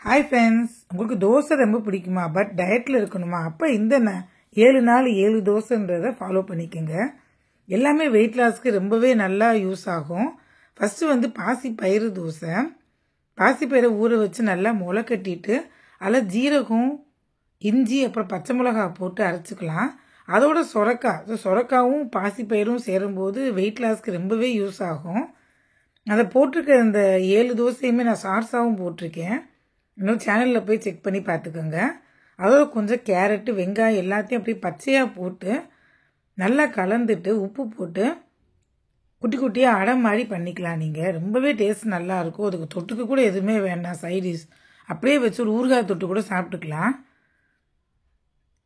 Hi friends, உங்களுக்கு தோசை ரொம்ப பிடிக்குமா? பட் டயட்டில் இருக்கணுமா? அப்போ இந்த 7 நாள் 7 தோசைன்றதை ஃபாலோ பண்ணிக்கோங்க. எல்லாமே வெயிட் லாஸ்க்கு ரொம்பவே நல்லா யூஸ் ஆகும். ஃபஸ்ட்டு பாசிப்பயிறு தோசை. பாசிப்பயிரை ஊற வச்சு நல்லா முளை கட்டிட்டு அதில் ஜீரகம், இஞ்சி, அப்புறம் பச்சை மிளகாய் போட்டு அரைச்சிக்கலாம். அதோட சொரக்காவும் பாசிப்பயிரும் சேரும்போது வெயிட் லாஸ்க்கு ரொம்பவே யூஸ் ஆகும். அதை போட்டிருக்க இந்த 7 தோசையுமே நான் ஷார்ட்ஸாகவும் போட்டிருக்கேன். இன்னும் சேனலில் போய் செக் பண்ணி பார்த்துக்கோங்க. அதோட கொஞ்சம் கேரட்டு, வெங்காயம் எல்லாத்தையும் அப்படியே பச்சையாக போட்டு நல்லா கலந்துட்டு உப்பு போட்டு குட்டி குட்டியாக அடை மாதிரி பண்ணிக்கலாம். நீங்கள் ரொம்பவே டேஸ்ட் நல்லாயிருக்கும். அதுக்கு தொட்டுக்கு கூட எதுவுமே வேண்டாம், சைடிஷ் அப்படியே வச்சு ஒரு ஊறுகாய் தொட்டு கூட சாப்பிட்டுக்கலாம்.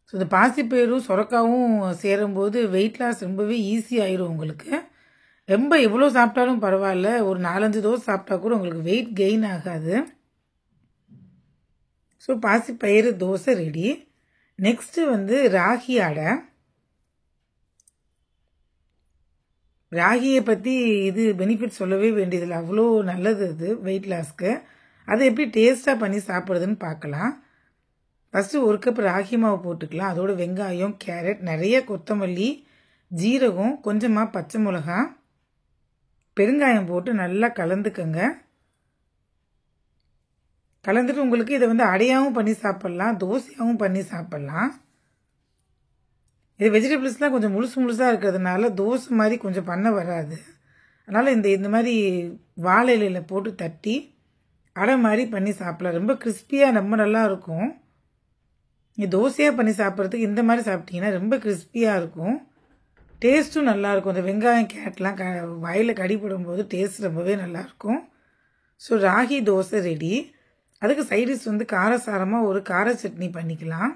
ஸோ இந்த பாசிப்பயிரும் சொரக்காவும் சேரும்போது வெயிட் லாஸ் ரொம்பவே ஈஸி ஆயிரும் உங்களுக்கு. ரொம்ப எவ்வளோ சாப்பிட்டாலும் பரவாயில்ல, ஒரு 4-5 தோசை சாப்பிட்டா கூட உங்களுக்கு வெயிட் கெயின் ஆகாது. ஸோ பாசிப்பயிறு தோசை ரெடி. நெக்ஸ்ட்டு ராகி அடை. ராகியை பற்றி இது பெனிஃபிட் சொல்லவே வேண்டியதில்லை, அவ்வளோ நல்லது அது வெயிட் லாஸ்க்கு. அதை எப்படி டேஸ்ட்டாக பண்ணி சாப்பிட்றதுன்னு பார்க்கலாம். ஃபஸ்ட்டு 1 கப் ராகி மாவு போட்டுக்கலாம். அதோட வெங்காயம், கேரட், நிறைய கொத்தமல்லி, ஜீரகம், கொஞ்சமாக பச்சை மிளகாய், பெருங்காயம் போட்டு நல்லா கலந்துக்கங்க. கலந்துட்டு உங்களுக்கு இதை அடையாகவும் பண்ணி சாப்பிட்லாம், தோசையாகவும் பண்ணி சாப்பிட்லாம். இது வெஜிடபிள்ஸ்லாம் கொஞ்சம் முழுசாக இருக்கிறதுனால தோசை மாதிரி கொஞ்சம் பண்ண வராது. அதனால் இந்த மாதிரி வாழை இலையில் போட்டு தட்டி அடை மாதிரி பண்ணி சாப்பிடலாம். ரொம்ப கிறிஸ்பியாக ரொம்ப நல்லா இருக்கும். நீங்கள் தோசையாக பண்ணி சாப்பிட்றதுக்கு இந்த மாதிரி சாப்பிட்டீங்கன்னா ரொம்ப கிறிஸ்பியாக இருக்கும். டேஸ்ட்டும் நல்லாயிருக்கும். இந்த வெங்காயம், கேரட்லாம் வாயில் கடிப்படும் போது டேஸ்ட் ரொம்பவே நல்லாயிருக்கும். So ragi dosa ready. அதுக்கு சைடிஷ் காரசாரமாக ஒரு கார சட்னி பண்ணிக்கலாம்.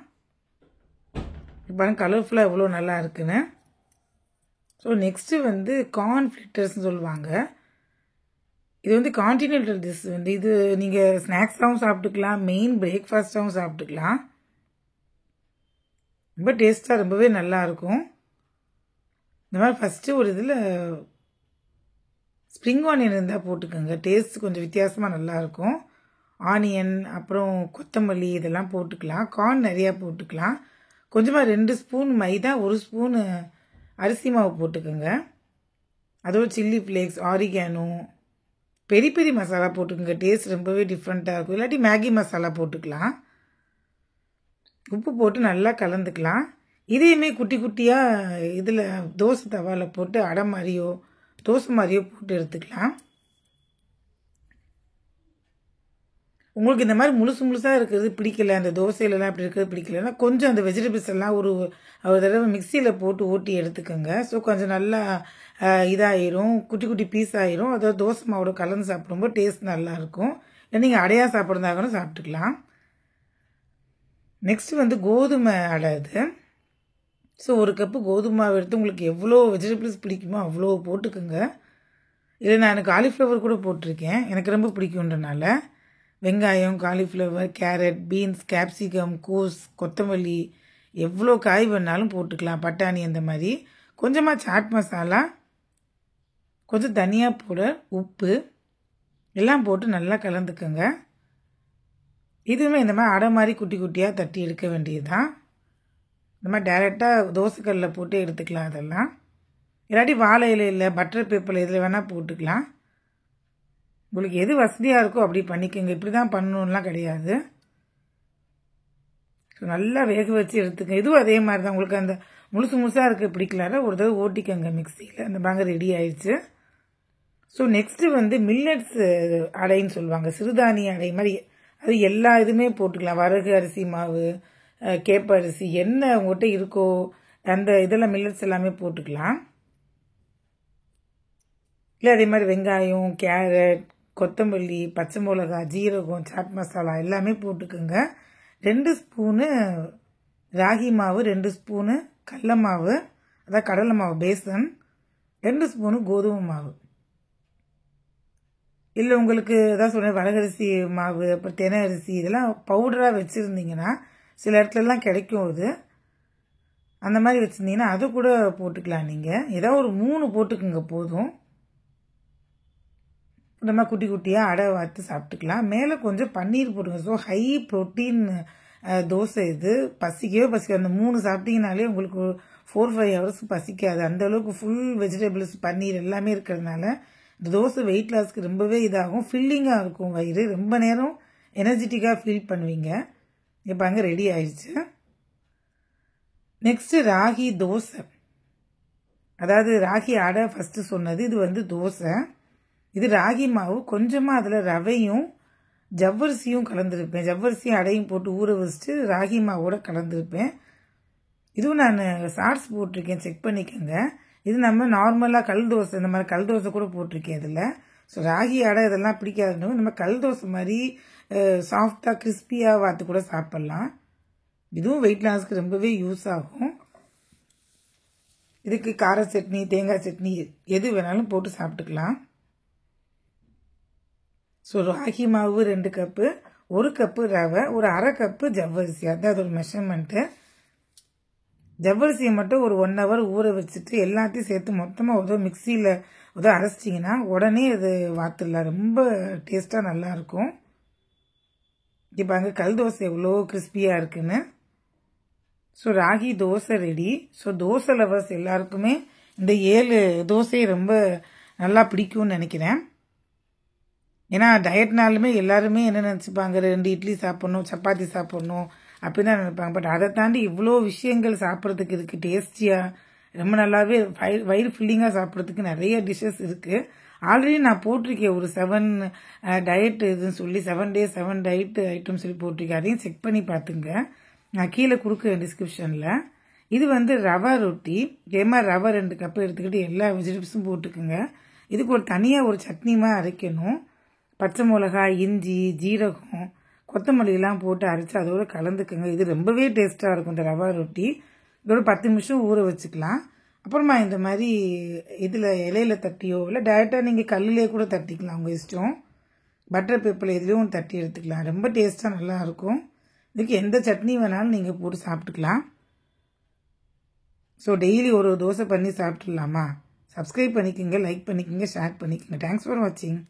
இப்போ கலர்ஃபுல்லாக எவ்வளோ நல்லா இருக்குன்னு. ஸோ நெக்ஸ்ட்டு கார்ன் ஃப்ளிட்டர்ஸ்னு சொல்லுவாங்க. இது கான்டினென்டல் டிஷ். இது நீங்கள் ஸ்நாக்ஸாகவும் சாப்பிட்டுக்கலாம், மெயின் பிரேக்ஃபாஸ்ட்டாகவும் சாப்பிட்டுக்கலாம். ரொம்ப டேஸ்ட்டாக ரொம்பவே நல்லாயிருக்கும். இந்த மாதிரி ஃபஸ்ட்டு ஒரு இதில் ஸ்ப்ரிங் ஆனியன் இருந்தால் போட்டுக்கோங்க. டேஸ்ட் கொஞ்சம் வித்தியாசமாக நல்லாயிருக்கும். ஆனியன், அப்புறம் கொத்தமல்லி இதெல்லாம் போட்டுக்கலாம். கார்ன் நிறையா போட்டுக்கலாம். கொஞ்சமாக 2 ஸ்பூன் மைதா, 1 ஸ்பூன் அரிசி மாவு போட்டுக்கோங்க. அதோட சில்லி ஃப்ளேக்ஸ், ஆரிகானோ, பெரி பெரி மசாலா போட்டுக்கோங்க. டேஸ்ட் ரொம்பவே டிஃப்ரெண்ட்டாக இருக்கும். இல்லாட்டி மேகி மசாலா போட்டுக்கலாம். உப்பு போட்டு நல்லா கலந்துக்கலாம். இதையுமே குட்டி குட்டியாக இதில் தோசை தவாவில் போட்டு அடை மாதிரியோ தோசை மாதிரியோ போட்டு எடுத்துக்கலாம். உங்களுக்கு இந்த மாதிரி முழுசாக இருக்கிறது பிடிக்கல, அந்த தோசையிலலாம் அப்படி இருக்கிறது பிடிக்கலன்னா கொஞ்சம் அந்த வெஜிடபிள்ஸ் எல்லாம் ஒரு தடவை மிக்சியில் போட்டு ஓட்டி எடுத்துக்கோங்க. ஸோ கொஞ்சம் நல்லா இதாகிரும், குட்டி குட்டி பீஸ் ஆகிரும். அதாவது தோசை மாவோட கலந்து சாப்பிடும்போது டேஸ்ட் நல்லாயிருக்கும். இல்லை நீங்கள் அடையாக சாப்பிட்றதாகனு சாப்பிட்டுக்கலாம். நெக்ஸ்ட்டு கோதுமை அடை. இது ஸோ 1 கப்பு கோதுமை மாவு எடுத்து உங்களுக்கு எவ்வளோ வெஜிடபிள்ஸ் பிடிக்குமோ அவ்வளோ போட்டுக்கோங்க. இல்லை நான் காலிஃப்ளவர் கூட போட்டிருக்கேன், எனக்கு ரொம்ப பிடிக்குன்றனால. வெங்காயம், காலிஃப்ளவர், கேரட், பீன்ஸ், கேப்சிகம், கோஸ், கொத்தமல்லி எவ்வளோ காய் வேணாலும் போட்டுக்கலாம். பட்டாணி அந்த மாதிரி. கொஞ்சமாக சாட் மசாலா, கொஞ்சம் தனியா பவுடர், உப்பு எல்லாம் போட்டு நல்லா கலந்துக்கோங்க. இதுவுமே இந்த மாதிரி அடை மாதிரி குட்டி குட்டியாக தட்டி எடுக்க வேண்டியது தான். இந்த மாதிரி டைரெக்டாக தோசைக்கல்லில் போட்டு எடுத்துக்கலாம். அதெல்லாம் இல்லாட்டி வாழை இலையில், பட்டர் பேப்பரில் இதில் வேணால் போட்டுக்கலாம். உங்களுக்கு எது வசதியாக இருக்கோ அப்படி பண்ணிக்கோங்க. இப்படி தான் பண்ணணும்லாம் கிடையாது. ஸோ நல்லா வேக வச்சு எடுத்துக்கங்க. இதுவும் அதே மாதிரி தான். உங்களுக்கு அந்த முழுசாக இருக்க பிடிக்கலாத ஒரு தடவை ஓட்டிக்கோங்க மிக்சியில். அந்த பாங்க ரெடி ஆயிடுச்சு. ஸோ நெக்ஸ்ட்டு மில்லட்ஸ் அடைன்னு சொல்லுவாங்க, சிறுதானிய அடை மாதிரி. அது எல்லா இதுவுமே போட்டுக்கலாம். வரகு அரிசி மாவு, கேப்ப அரிசி, என்ன உங்கள்கிட்ட இருக்கோ அந்த இதெல்லாம் மில்லட்ஸ் எல்லாமே போட்டுக்கலாம். இல்லை அதே மாதிரி வெங்காயம், கேரட், கொத்தமல்லி, பச்சை மிளகாய், ஜீரகம், சாட் மசாலா எல்லாமே போட்டுக்கோங்க. 2 ஸ்பூனு ராகி மாவு, 2 ஸ்பூனு கடலை மாவு, அதாவது கடலை மாவு பேசன், 2 ஸ்பூனு கோதுமை மாவு. இல்லை உங்களுக்கு அதான் சொன்னேன், வரகரிசி மாவு, அப்புறம் தினை அரிசி இதெல்லாம் பவுடராக வச்சுருந்தீங்கன்னா சில இடத்துலலாம் கிடைக்கும். அது அந்த மாதிரி வச்சுருந்தீங்கன்னா அதை கூட போட்டுக்கலாம். நீங்கள் ஏதாவது ஒரு 3 போட்டுக்குங்க போதும். இந்த மாதிரி குட்டி குட்டியாக அடை வார்த்து சாப்பிட்டுக்கலாம். மேலே கொஞ்சம் பன்னீர் போடுங்க. ஸோ ஹை ப்ரோட்டீன் தோசை இது. பசிக்கவே பசிக்காது. அந்த 3 சாப்பிட்டீங்கனாலே உங்களுக்கு 4-5 ஹவர்ஸ் பசிக்காது. அந்தளவுக்கு ஃபுல் வெஜிடபிள்ஸ் பன்னீர் எல்லாமே இருக்கிறதுனால இந்த தோசை வெயிட் லாஸ்க்கு ரொம்பவே இதாகும். ஃபில்லிங்காக இருக்கும் வயிறு. ரொம்ப நேரம் எனர்ஜெட்டிக்காக ஃபீல் பண்ணுவீங்க. இப்போ அங்கே ரெடி ஆயிடுச்சு. நெக்ஸ்ட்டு ராகி தோசை, அதாவது ராகி அடை ஃபஸ்ட்டு சொன்னது. இது தோசை. இது ராகி மாவு, கொஞ்சமாக அதில் ரவையும் ஜவ்வரிசியும் கலந்துருப்பேன். ஜவ்வரிசியும் அடையும் போட்டு ஊற வச்சுட்டு ராகி மாவோட கலந்துருப்பேன். இதுவும் நான் ஷார்ட்ஸ் போட்டிருக்கேன், செக் பண்ணிக்கோங்க. இது நம்ம நார்மலாக கல் தோசை, இந்த மாதிரி கல் தோசை கூட போட்டிருக்கேன் இதில். ஸோ ராகி அடை இதெல்லாம் பிடிக்காதுன்னு நம்ம கல் தோசை மாதிரி சாஃப்டாக கிறிஸ்பியாக வாத்து கூட சாப்பிட்லாம். இதுவும் வெயிட் லாஸ்க்கு ரொம்பவே யூஸ் ஆகும். இதுக்கு கார சட்னி, தேங்காய் சட்னி எது வேணாலும் போட்டு சாப்பிட்டுக்கலாம். ஸோ ராகி மாவு 2 கப்பு, 1 கப்பு ரவை, ஒரு 1/2 கப்பு ஜவ்வரிசி, அதான் அதோட மெஷர்மெண்ட்டு. ஜவ்வரிசியை மட்டும் ஒரு 1 ஹவர் ஊற வச்சுட்டு எல்லாத்தையும் சேர்த்து மொத்தமாக மிக்சியில் அரைச்சிட்டிங்கன்னா உடனே அது வாத்துடலாம். ரொம்ப டேஸ்ட்டாக நல்லாயிருக்கும். இப்போ அங்கே கல் தோசை எவ்வளோ கிறிஸ்பியாக இருக்குன்னு. So ragi dosa ready. So dosa lovers எல்லாருக்குமே இந்த 7 தோசையை ரொம்ப நல்லா பிடிக்கும்னு நினைக்கிறேன். ஏன்னா டயட்னாலுமே எல்லாருமே என்ன நினச்சிப்பாங்க, 2 இட்லி சாப்பிட்ணும், சப்பாத்தி சாப்பிட்ணும் அப்படின்னு தான் நினைப்பாங்க. பட் அதை தாண்டி இவ்வளோ விஷயங்கள் சாப்பிட்றதுக்கு இருக்குது. டேஸ்டியாக ரொம்ப நல்லாவே வயிறு ஃபில்லிங்காக சாப்பிட்றதுக்கு நிறைய டிஷ்ஷஸ் இருக்குது. ஆல்ரெடி நான் போட்டிருக்கேன் ஒரு 7 டயட் இதுன்னு சொல்லி 7 days 7 டயட் ஐட்டம் சொல்லி போட்டிருக்கேன். அதையும் செக் பண்ணி பார்த்துங்க. நான் கீழே கொடுக்குறேன் டிஸ்கிரிப்ஷனில். இது ரவை ரொட்டி. இதே ரவை 2 கப்பு எடுத்துக்கிட்டு எல்லா வெஜிடபிள்ஸும் போட்டுக்குங்க. இதுக்கு ஒரு தனியாக ஒரு சட்னிமாக அரைக்கணும். பச்சை மிளகாய், இஞ்சி, ஜீரகம், கொத்தமல்லியெல்லாம் போட்டு அரைச்சி அதோடு கலந்துக்குங்க. இது ரொம்பவே டேஸ்ட்டாக இருக்கும் இந்த ரவா ரொட்டி. இதோட 10 நிமிஷம் ஊற வச்சுக்கலாம். அப்புறமா இந்த மாதிரி இதில் இலையில தட்டியோ இல்லை டேரெக்டாக நீங்கள் கல்லிலே கூட தட்டிக்கலாம், உங்கள் இஷ்டம். பட்டர் பேப்பரில் எதுலேயும் தட்டி எடுத்துக்கலாம். ரொம்ப டேஸ்ட்டாக நல்லாயிருக்கும். இதுக்கு எந்த சட்னி வேணாலும் நீங்கள் போட்டு சாப்பிட்டுக்கலாம். ஸோ டெய்லி ஒரு தோசை பண்ணி சாப்பிட்டுடலாமா? சப்ஸ்கிரைப் பண்ணிக்கோங்க, லைக் பண்ணிக்கோங்க, ஷேர் பண்ணிக்கோங்க. தேங்க்ஸ் ஃபார் வாட்சிங்.